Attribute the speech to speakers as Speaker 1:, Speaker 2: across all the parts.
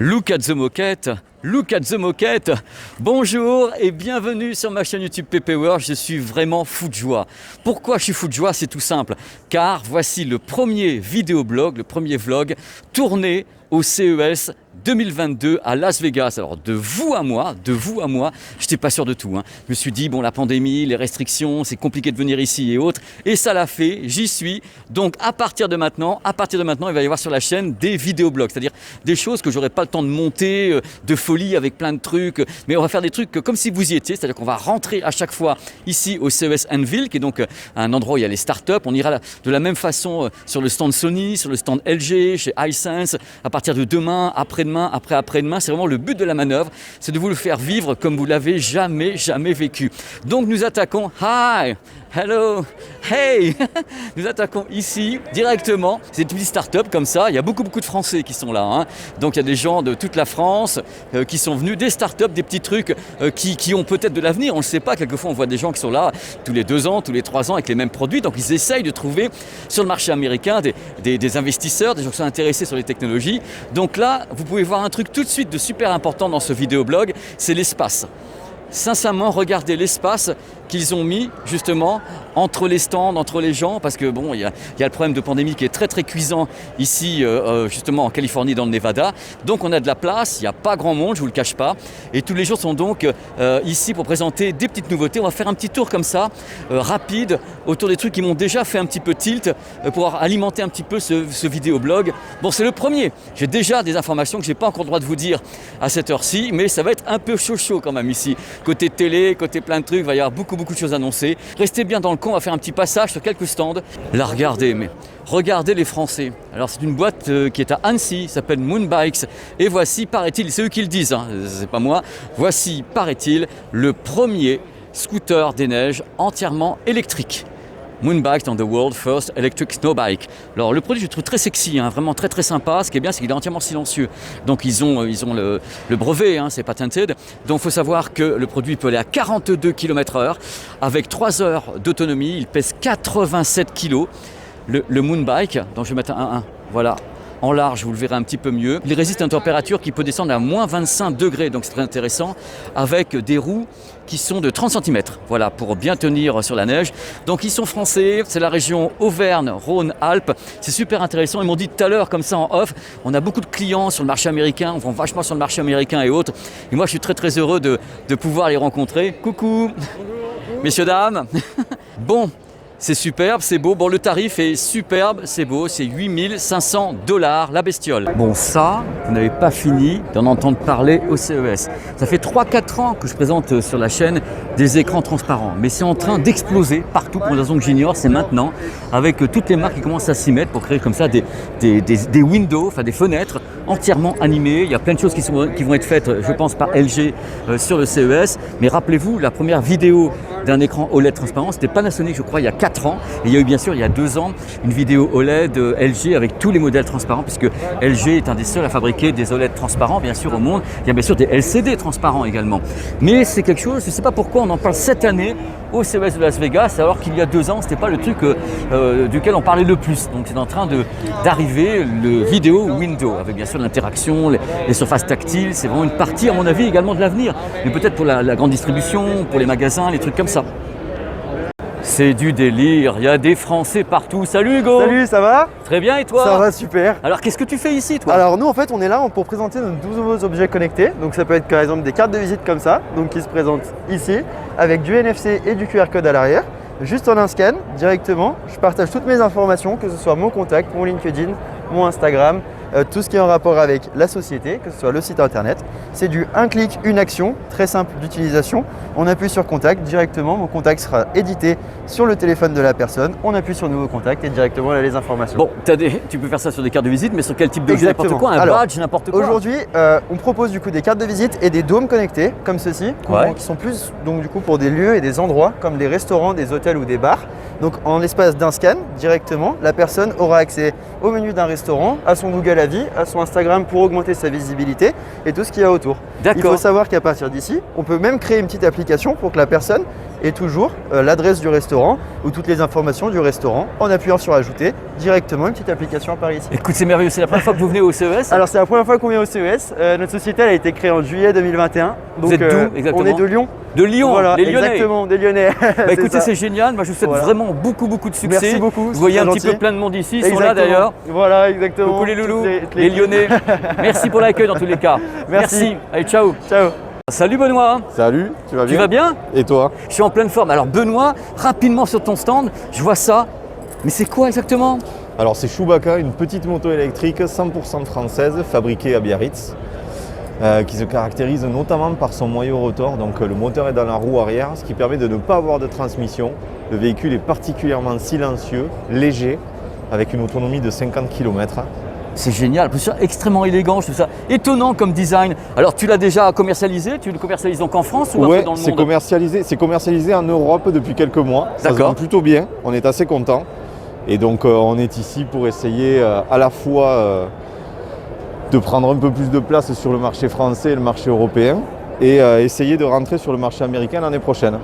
Speaker 1: Look at the moquette, look at the moquette. Bonjour et bienvenue sur ma chaîne YouTube PP World. Je suis vraiment fou de joie. Pourquoi je suis fou de joie? C'est tout simple. Car voici le premier vidéoblog, le premier vlog tourné au CES 2022 à Las Vegas. Alors de vous à moi, je n'étais pas sûr de tout. Je me suis dit, bon, la pandémie, les restrictions, c'est compliqué de venir ici et autres. Et ça l'a fait, j'y suis. Donc à partir de maintenant, il va y avoir sur la chaîne des vidéoblogs. C'est-à-dire des choses que j'aurais pas le temps de monter, de folie avec plein de trucs. Mais on va faire des trucs comme si vous y étiez. C'est-à-dire qu'on va rentrer à chaque fois ici au CES Anvil, qui est donc un endroit où il y a les startups. On ira de la même façon sur le stand Sony, sur le stand LG, chez iSense, à partir de demain, après-demain, après-demain. C'est vraiment le but de la manœuvre, c'est de vous le faire vivre comme vous l'avez jamais vécu. Donc nous attaquons, hi, hello, hey. Nous attaquons ici directement. C'est une petite start-up comme ça. Il y a beaucoup de Français qui sont là. Donc il y a des gens de toute la France qui sont venus, des start-up, des petits trucs qui ont peut-être de l'avenir. On ne le sait pas. Quelquefois on voit des gens qui sont là tous les 2 ans, tous les 3 ans avec les mêmes produits. Donc ils essayent de trouver sur le marché américain des investisseurs, des gens qui sont intéressés sur les technologies. Donc là, vous pouvez voir un truc tout de suite de super important dans ce vidéoblog, c'est l'espace. Sincèrement, regardez l'espace qu'ils ont mis justement entre les stands, entre les gens, parce que bon, il y a le problème de pandémie qui est très cuisant ici, justement en Californie, dans le Nevada. Donc on a de la place, il n'y a pas grand monde, je vous le cache pas. Et tous les jours sont donc ici pour présenter des petites nouveautés. On va faire un petit tour comme ça, rapide, autour des trucs qui m'ont déjà fait un petit peu tilt, pour alimenter un petit peu ce vidéoblog. Bon, c'est le premier. J'ai déjà des informations que je n'ai pas encore le droit de vous dire à cette heure-ci, mais ça va être un peu chaud quand même ici. Côté télé, côté plein de trucs, il va y avoir beaucoup de choses annoncées. Restez bien dans le coin, on va faire un petit passage sur quelques stands. Là, regardez les Français. Alors c'est une boîte qui est à Annecy, s'appelle Moonbikes. Et voici, paraît-il, c'est eux qui le disent, c'est pas moi. Voici, paraît-il, le premier scooter des neiges entièrement électrique. Moonbikes dans the world first electric snowbike. Alors le produit, je le trouve très sexy, vraiment très sympa. Ce qui est bien, c'est qu'il est entièrement silencieux. Donc ils ont le brevet, c'est patented. Donc il faut savoir que le produit peut aller à 42 km/h avec 3 heures d'autonomie. Il pèse 87 kg. Le Moonbike, donc je vais mettre un voilà. En large, vous le verrez un petit peu mieux. Il résiste à une température qui peut descendre à moins 25 degrés, donc c'est très intéressant, avec des roues qui sont de 30 cm, voilà, pour bien tenir sur la neige. Donc ils sont français, c'est la région Auvergne-Rhône-Alpes, c'est super intéressant. Ils m'ont dit tout à l'heure, comme ça en off, on a beaucoup de clients sur le marché américain, on vend vachement sur le marché américain et autres. Et moi je suis très heureux de pouvoir les rencontrer. Coucou. Bonjour. Messieurs, dames. Bon. C'est superbe, c'est beau. Bon, le tarif est superbe, c'est beau, c'est 8 500 $ la bestiole. Bon, ça, vous n'avez pas fini d'en entendre parler au CES. Ça fait 3-4 ans que je présente sur la chaîne des écrans transparents. Mais c'est en train d'exploser partout pour une raison que j'ignore, c'est maintenant. Avec toutes les marques qui commencent à s'y mettre pour créer comme ça des windows, enfin des fenêtres entièrement animées. Il y a plein de choses qui vont être faites, je pense, par LG sur le CES. Mais rappelez-vous, la première vidéo d'un écran OLED transparent, c'était Panasonic, je crois, il y a 4 ans. Et il y a eu bien sûr, il y a 2 ans, une vidéo OLED LG avec tous les modèles transparents, puisque LG est un des seuls à fabriquer des OLED transparents, bien sûr, au monde. Il y a bien sûr des LCD transparents également. Mais c'est quelque chose, je ne sais pas pourquoi on en parle cette année au CES de Las Vegas, alors qu'il y a 2 ans, ce n'était pas le truc duquel on parlait le plus. Donc c'est en train d'arriver le vidéo window, avec bien sûr l'interaction, les surfaces tactiles. C'est vraiment une partie, à mon avis, également de l'avenir. Mais peut-être pour la grande distribution, pour les magasins, les trucs comme ça. C'est du délire, il y a des Français partout. Salut Hugo!
Speaker 2: Salut, ça va?
Speaker 1: Très bien, et toi?
Speaker 2: Ça va super.
Speaker 1: Alors qu'est-ce que tu fais ici, toi?
Speaker 2: Alors nous en fait on est là pour présenter nos 12 nouveaux objets connectés. Donc ça peut être par exemple des cartes de visite comme ça, donc qui se présentent ici avec du NFC et du QR code à l'arrière. Juste en un scan directement, je partage toutes mes informations, que ce soit mon contact, mon LinkedIn, mon Instagram, tout ce qui est en rapport avec la société, que ce soit le site internet. C'est du un clic, une action, très simple d'utilisation. On appuie sur contact, directement mon contact sera édité sur le téléphone de la personne. On appuie sur nouveau contact et directement on a les informations.
Speaker 1: Bon, tu peux faire ça sur des cartes de visite, mais sur quel type d'objet? N'importe quoi, badge, n'importe quoi.
Speaker 2: Aujourd'hui, on propose du coup des cartes de visite et des dômes connectés comme ceci, qui sont plus donc du coup pour des lieux et des endroits comme des restaurants, des hôtels ou des bars. Donc en l'espace d'un scan, directement, la personne aura accès au menu d'un restaurant, à son Google Avis, à son Instagram pour augmenter sa visibilité et tout ce qu'il y a autour. Il faut savoir qu'à partir d'ici, on peut même créer une petite application pour que la personne et toujours l'adresse du restaurant ou toutes les informations du restaurant en appuyant sur ajouter directement une petite application apparaît ici.
Speaker 1: Écoute, c'est merveilleux, c'est la première fois que vous venez au CES?
Speaker 2: Alors c'est la première fois qu'on vient au CES. Notre société elle a été créée en juillet 2021.
Speaker 1: Vous êtes d'où exactement?
Speaker 2: On est de Lyon.
Speaker 1: De Lyon,
Speaker 2: voilà,
Speaker 1: les Lyonnais.
Speaker 2: Exactement, des Lyonnais.
Speaker 1: Bah écoutez, c'est génial. Moi, je vous souhaite vraiment beaucoup de succès.
Speaker 2: Merci beaucoup.
Speaker 1: Vous voyez un petit
Speaker 2: gentil.
Speaker 1: peu plein de monde ici. Ils sont là d'ailleurs.
Speaker 2: Voilà, exactement.
Speaker 1: Coucou les loulous, les Lyonnais. Merci pour l'accueil dans tous les cas.
Speaker 2: Merci.
Speaker 1: Allez, ciao.
Speaker 2: Ciao.
Speaker 1: Salut Benoît.
Speaker 3: Salut, tu vas bien?
Speaker 1: Tu vas bien?
Speaker 3: Et toi?
Speaker 1: Je suis en pleine forme. Alors Benoît, rapidement sur ton stand, je vois ça. Mais c'est quoi exactement?
Speaker 3: Alors c'est Chewbacca, une petite moto électrique 100% française, fabriquée à Biarritz, qui se caractérise notamment par son moyeu rotor. Donc le moteur est dans la roue arrière, ce qui permet de ne pas avoir de transmission. Le véhicule est particulièrement silencieux, léger, avec une autonomie de 50 km.
Speaker 1: C'est génial, extrêmement élégant, je trouve ça étonnant comme design. Alors tu l'as déjà commercialisé, tu le commercialises donc en France ou un peu dans le monde?
Speaker 3: C'est commercialisé en Europe depuis quelques mois. Ça se vend plutôt bien, on est assez content. Et donc on est ici pour essayer à la fois de prendre un peu plus de place sur le marché français et le marché européen et essayer de rentrer sur le marché américain l'année prochaine.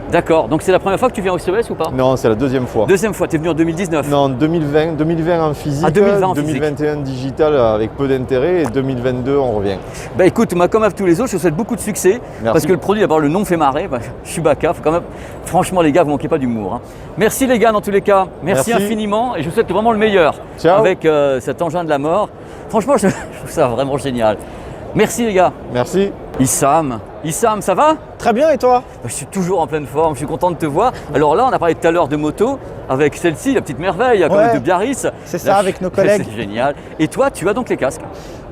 Speaker 1: D'accord, donc c'est la première fois que tu viens au CES ou pas?
Speaker 3: Non, c'est la deuxième fois.
Speaker 1: Deuxième fois, tu es venu en 2019?
Speaker 3: Non, 2020 en physique,
Speaker 1: ah, 2020 en physique.
Speaker 3: 2021 digital avec peu d'intérêt et 2022 on revient.
Speaker 1: Bah écoute, moi comme à tous les autres, je te souhaite beaucoup de succès.
Speaker 3: Merci.
Speaker 1: Parce que le produit, d'abord le nom fait marrer, Chewbacca, faut quand même, franchement les gars, vous manquez pas d'humour. Hein. Merci les gars dans tous les cas, merci infiniment et je vous souhaite vraiment le meilleur.
Speaker 3: Ciao.
Speaker 1: Avec cet engin de la mort. Franchement, je trouve ça vraiment génial. Merci les gars.
Speaker 3: Merci.
Speaker 1: Issam, ça va?
Speaker 4: Très bien, et toi?
Speaker 1: Je suis toujours en pleine forme, je suis content de te voir. Alors là, on a parlé tout à l'heure de moto avec celle-ci, la petite merveille quand même de Biarritz.
Speaker 4: C'est ça, avec nos collègues.
Speaker 1: C'est génial. Et toi, tu as donc les casques?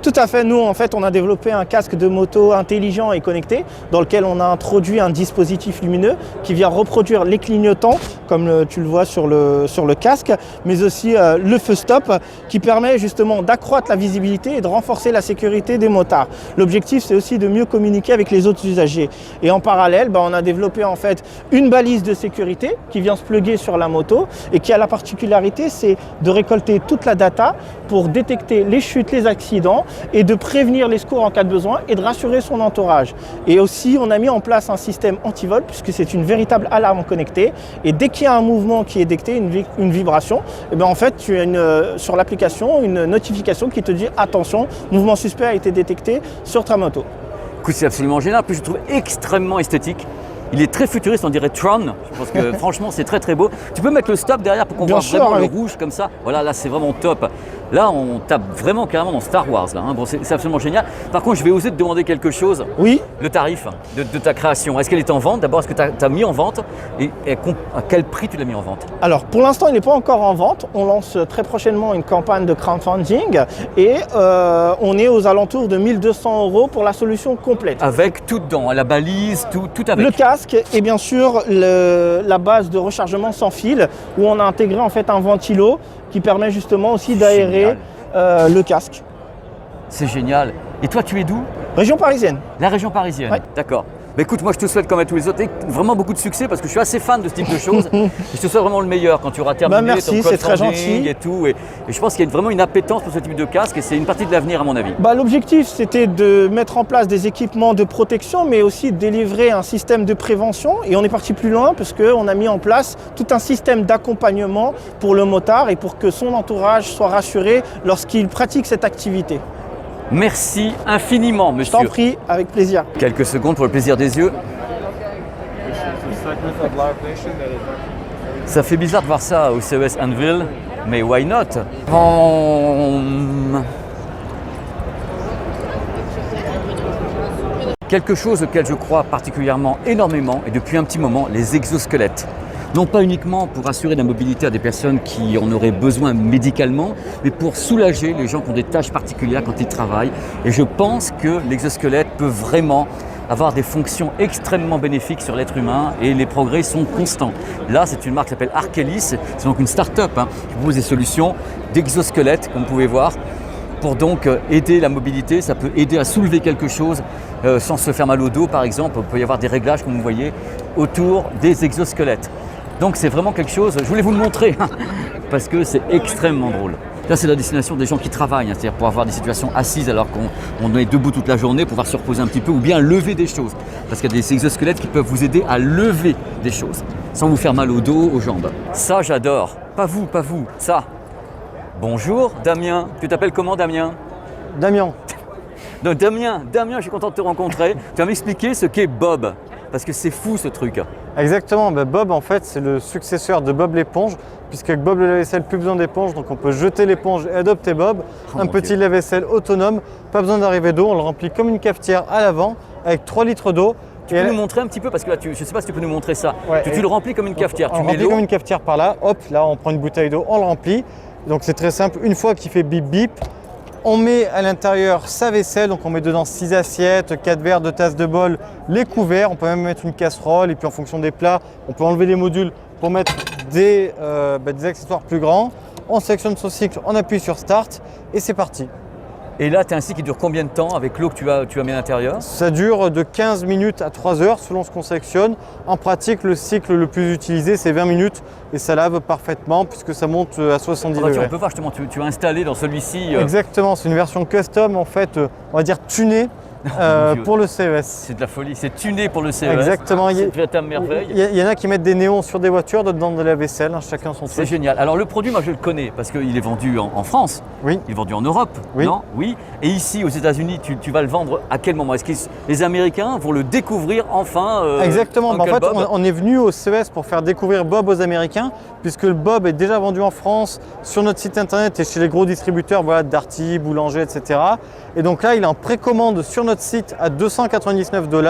Speaker 4: Tout à fait. Nous, en fait, on a développé un casque de moto intelligent et connecté dans lequel on a introduit un dispositif lumineux qui vient reproduire les clignotants, comme tu le vois sur le casque, mais aussi le feu stop qui permet justement d'accroître la visibilité et de renforcer la sécurité des motards. L'objectif, c'est aussi de mieux communiquer avec les autres usagers. Et en parallèle, on a développé en fait une balise de sécurité qui vient se plugger sur la moto et qui a la particularité, c'est de récolter toute la data pour détecter les chutes, les accidents et de prévenir les secours en cas de besoin et de rassurer son entourage. Et aussi, on a mis en place un système anti-vol puisque c'est une véritable alarme connectée et dès qu'il y a un mouvement qui est détecté, une vibration, et en fait, tu as sur l'application une notification qui te dit « Attention, mouvement suspect a été détecté sur ta moto ».
Speaker 1: Écoute, c'est absolument génial. Puis je le trouve extrêmement esthétique. Il est très futuriste, on dirait Tron. Je pense que franchement, c'est très beau. Tu peux mettre le stop derrière pour qu'on voit vraiment le rouge comme ça. Voilà, là, c'est vraiment top. Là, on tape vraiment carrément dans Star Wars. Là, hein. Bon, c'est absolument génial. Par contre, je vais oser te demander quelque chose.
Speaker 4: Oui.
Speaker 1: Le tarif de ta création. Est-ce qu'elle est en vente? D'abord, est-ce que tu as mis en vente et à quel prix tu l'as mis en vente?
Speaker 4: Alors, pour l'instant, il n'est pas encore en vente. On lance très prochainement une campagne de crowdfunding et on est aux alentours de 1 200 € pour la solution complète.
Speaker 1: Avec tout dedans, la balise, tout avec.
Speaker 4: Le casque et bien sûr la base de rechargement sans fil où on a intégré en fait un ventilo qui permet justement aussi d'aérer le casque.
Speaker 1: C'est génial. Et toi, tu es d'où?
Speaker 4: Région parisienne.
Speaker 1: La région parisienne, ouais. D'accord. Bah écoute, moi je te souhaite comme à tous les autres vraiment beaucoup de succès parce que je suis assez fan de ce type de choses. Et je te souhaite vraiment le meilleur quand tu auras terminé
Speaker 4: merci,
Speaker 1: ton
Speaker 4: c'est très gentil.
Speaker 1: Et tout. Et je pense qu'il y a vraiment une appétence pour ce type de casque et c'est une partie de l'avenir à mon avis.
Speaker 4: L'objectif c'était de mettre en place des équipements de protection mais aussi de délivrer un système de prévention et on est parti plus loin parce qu'on a mis en place tout un système d'accompagnement pour le motard et pour que son entourage soit rassuré lorsqu'il pratique cette activité.
Speaker 1: Merci infiniment, monsieur.
Speaker 4: Je t'en prie, avec plaisir.
Speaker 1: Quelques secondes pour le plaisir des yeux. Ça fait bizarre de voir ça au CES Anvil, mais why not? Quelque chose auquel je crois particulièrement énormément et depuis un petit moment, les exosquelettes. Non pas uniquement pour assurer la mobilité à des personnes qui en auraient besoin médicalement, mais pour soulager les gens qui ont des tâches particulières quand ils travaillent. Et je pense que l'exosquelette peut vraiment avoir des fonctions extrêmement bénéfiques sur l'être humain et les progrès sont constants. Là, c'est une marque qui s'appelle Arkelis, c'est donc une start-up qui propose des solutions d'exosquelettes, comme vous pouvez voir, pour donc aider la mobilité. Ça peut aider à soulever quelque chose sans se faire mal au dos, par exemple. Il peut y avoir des réglages, comme vous voyez, autour des exosquelettes. Donc c'est vraiment quelque chose, je voulais vous le montrer parce que c'est extrêmement drôle. Là, c'est la destination des gens qui travaillent, hein, c'est-à-dire pour avoir des situations assises alors qu'on est debout toute la journée, pouvoir se reposer un petit peu ou bien lever des choses. Parce qu'il y a des exosquelettes qui peuvent vous aider à lever des choses sans vous faire mal au dos, aux jambes. Ça, j'adore. Pas vous, ça. Bonjour, Damien. Tu t'appelles comment, Damien?
Speaker 2: Damien.
Speaker 1: Donc, Damien, je suis content de te rencontrer. Tu vas m'expliquer ce qu'est Bob, parce que c'est fou ce truc.
Speaker 2: Exactement, Bob en fait c'est le successeur de Bob l'éponge, puisqu'avec Bob le lave-vaisselle, plus besoin d'éponge, donc on peut jeter l'éponge et adopter Bob. Un petit lave-vaisselle autonome, pas besoin d'arrivée d'eau, on le remplit comme une cafetière à l'avant avec 3 litres d'eau.
Speaker 1: Tu peux nous montrer un petit peu, parce que là, je ne sais pas si tu peux nous montrer ça.
Speaker 2: Ouais,
Speaker 1: tu le remplis comme une cafetière.
Speaker 2: On remplit comme une cafetière par là, hop, là on prend une bouteille d'eau, on le remplit. Donc c'est très simple, une fois qu'il fait bip bip, on met à l'intérieur sa vaisselle, donc on met dedans 6 assiettes, 4 verres, 2 tasses de bol, les couverts, on peut même mettre une casserole et puis en fonction des plats, on peut enlever les modules pour mettre des accessoires plus grands. On sélectionne son cycle, on appuie sur Start et c'est parti.
Speaker 1: Et là, tu as un cycle qui dure combien de temps avec l'eau que tu as mis à l'intérieur?
Speaker 2: Ça dure de 15 minutes à 3 heures selon ce qu'on sélectionne. En pratique, le cycle le plus utilisé, c'est 20 minutes et ça lave parfaitement puisque ça monte à 70 degrés.
Speaker 1: On peut voir justement, tu as installé dans celui-ci…
Speaker 2: Exactement, c'est une version custom en fait, on va dire tunée pour le CES.
Speaker 1: C'est de la folie, c'est tuné pour le CES.
Speaker 2: Exactement.
Speaker 1: C'est une véritable merveille.
Speaker 2: Il y en a qui mettent des néons sur des voitures, d'autres dans de la vaisselle, hein, chacun son truc.
Speaker 1: C'est génial. Alors le produit, moi je le connais parce qu'il est vendu en France,
Speaker 2: oui.
Speaker 1: Il est vendu en Europe,
Speaker 2: oui.
Speaker 1: Non? Oui. Et ici aux États-Unis, tu vas le vendre à quel moment? Est-ce que les Américains vont le découvrir enfin
Speaker 2: Exactement. En fait, on est venu au CES pour faire découvrir Bob aux Américains, puisque le Bob est déjà vendu en France sur notre site internet et chez les gros distributeurs, voilà, Darty, Boulanger, etc. Et donc là, il est en précommande sur notre site à 299 $.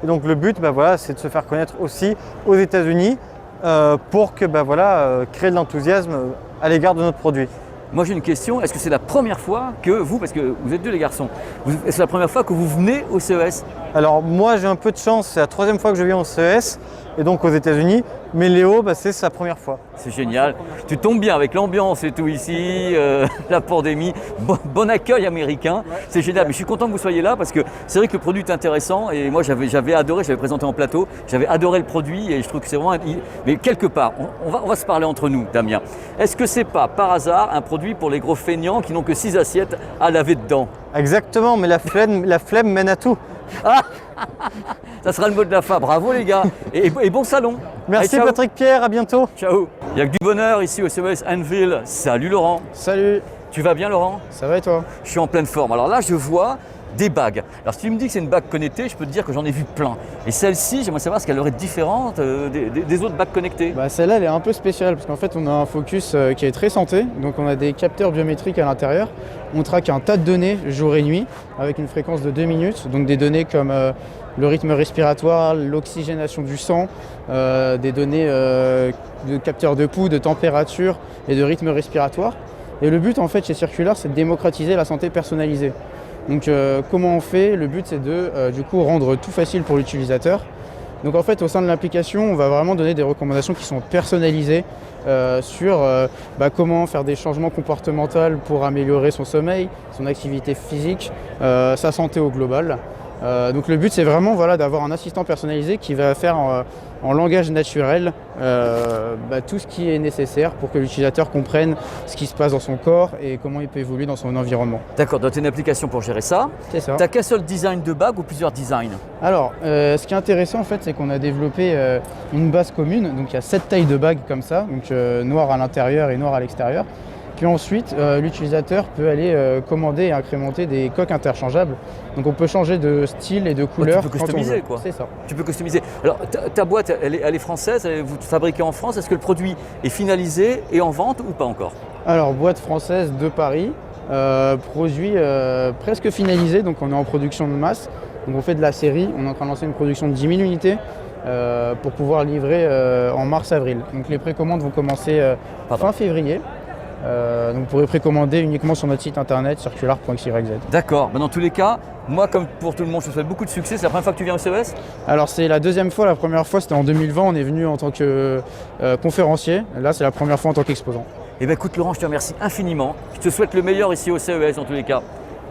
Speaker 2: Et donc le but, c'est de se faire connaître aussi aux États-Unis pour que, créer de l'enthousiasme à l'égard de notre produit.
Speaker 1: Moi j'ai une question, est-ce que c'est la première fois que vous, parce que vous êtes deux les garçons, est-ce que c'est la première fois que vous venez au CES?
Speaker 2: Alors moi j'ai un peu de chance, c'est la 3e fois que je viens au CES et donc aux États-Unis, mais Léo c'est sa première fois.
Speaker 1: C'est génial, tu tombes bien avec l'ambiance et tout ici, la pandémie, bon accueil américain, c'est génial. Mais je suis content que vous soyez là parce que c'est vrai que le produit est intéressant et moi j'avais adoré, j'avais présenté en plateau, j'avais adoré le produit et je trouve que c'est vraiment… Mais quelque part, on va se parler entre nous, Damien. Est-ce que c'est pas par hasard un produit pour les gros feignants qui n'ont que 6 assiettes à laver dedans?
Speaker 2: Exactement, mais la flemme mène à tout.
Speaker 1: Ah ça sera le mot de la fin, bravo les gars et bon salon.
Speaker 2: Merci. Allez, Patrick Pierre, à bientôt.
Speaker 1: Ciao. Il n'y a que du bonheur ici au CES Anvil. Salut Laurent.
Speaker 4: Salut.
Speaker 1: Tu vas bien Laurent?
Speaker 4: Ça va et toi?
Speaker 1: Je suis en pleine forme. Alors là je vois des bagues. Alors si tu me dis que c'est une bague connectée, je peux te dire que j'en ai vu plein. Et celle-ci, j'aimerais savoir ce qu'elle aurait de différente des autres bagues connectées.
Speaker 5: Celle-là, elle est un peu spéciale parce qu'en fait, on a un focus qui est très santé. Donc on a des capteurs biométriques à l'intérieur. On traque un tas de données jour et nuit avec une fréquence de 2 minutes. Donc des données comme le rythme respiratoire, l'oxygénation du sang, des données de capteurs de pouls, de température et de rythme respiratoire. Et le but en fait chez Circular, c'est de démocratiser la santé personnalisée. Donc comment on fait? Le but c'est de du coup rendre tout facile pour l'utilisateur. Donc en fait au sein de l'application on va vraiment donner des recommandations qui sont personnalisées sur comment faire des changements comportementaux pour améliorer son sommeil, son activité physique, sa santé au global. Donc le but c'est vraiment d'avoir un assistant personnalisé qui va faire en langage naturel tout ce qui est nécessaire pour que l'utilisateur comprenne ce qui se passe dans son corps et comment il peut évoluer dans son environnement.
Speaker 1: D'accord, donc tu as une application pour gérer ça.
Speaker 5: C'est ça.
Speaker 1: Tu n'as qu'un seul design de bague ou plusieurs designs?
Speaker 5: Alors ce qui est intéressant en fait c'est qu'on a développé une base commune, donc il y a 7 tailles de bagues comme ça, donc noir à l'intérieur et noir à l'extérieur. Puis ensuite, l'utilisateur peut aller commander et incrémenter des coques interchangeables. Donc on peut changer de style et de couleur.
Speaker 1: Tu peux customiser quoi.
Speaker 5: C'est ça.
Speaker 1: Tu peux customiser. Alors ta boîte, elle est française, vous fabriquez en France. Est-ce que le produit est finalisé et en vente ou pas encore?
Speaker 5: Alors boîte française de Paris, produit presque finalisé, donc on est en production de masse. Donc on fait de la série, on est en train de lancer une production de 10 000 unités. Pour pouvoir livrer en mars-avril. Donc les précommandes vont commencer fin février. Donc vous pourrez précommander uniquement sur notre site internet circular.xyz.
Speaker 1: D'accord, dans tous les cas, moi comme pour tout le monde, je te souhaite beaucoup de succès. C'est la première fois que tu viens au CES?
Speaker 5: Alors c'est la deuxième fois, la première fois c'était en 2020, on est venu en tant que conférencier. Là c'est la première fois en tant qu'exposant.
Speaker 1: Eh bien écoute Laurent, je te remercie infiniment. Je te souhaite le meilleur ici au CES dans tous les cas.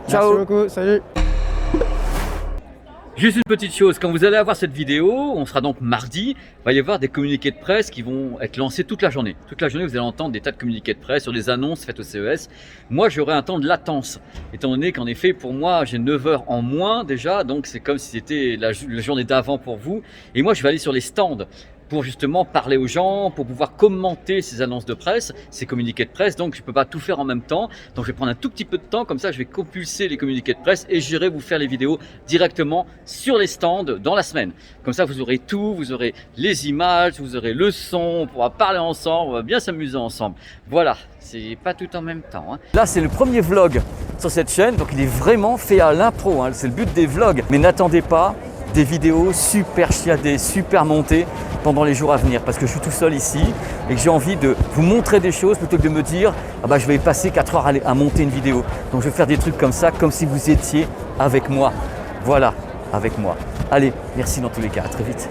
Speaker 1: Ciao.
Speaker 5: Merci beaucoup, salut.
Speaker 1: Juste une petite chose, quand vous allez avoir cette vidéo, on sera donc mardi, il va y avoir des communiqués de presse qui vont être lancés toute la journée. Toute la journée, vous allez entendre des tas de communiqués de presse sur des annonces faites au CES. Moi, j'aurai un temps de latence, étant donné qu'en effet, pour moi, j'ai 9 heures en moins déjà, donc c'est comme si c'était la journée d'avant pour vous. Et moi, je vais aller sur les stands pour justement parler aux gens, pour pouvoir commenter ces annonces de presse, ces communiqués de presse. Donc je ne peux pas tout faire en même temps. Donc je vais prendre un tout petit peu de temps, comme ça je vais compulser les communiqués de presse et j'irai vous faire les vidéos directement sur les stands dans la semaine. Comme ça vous aurez tout, vous aurez les images, vous aurez le son, on pourra parler ensemble, on va bien s'amuser ensemble. Voilà, c'est pas tout en même temps. Hein. Là c'est le premier vlog sur cette chaîne, donc il est vraiment fait à l'impro, hein. C'est le but des vlogs. Mais n'attendez pas des vidéos super chiadées, super montées pendant les jours à venir, parce que je suis tout seul ici et que j'ai envie de vous montrer des choses plutôt que de me dire ah bah je vais passer 4 heures à monter une vidéo. Donc je vais faire des trucs comme ça, comme si vous étiez avec moi. Voilà, avec moi. Allez, merci dans tous les cas, à très vite.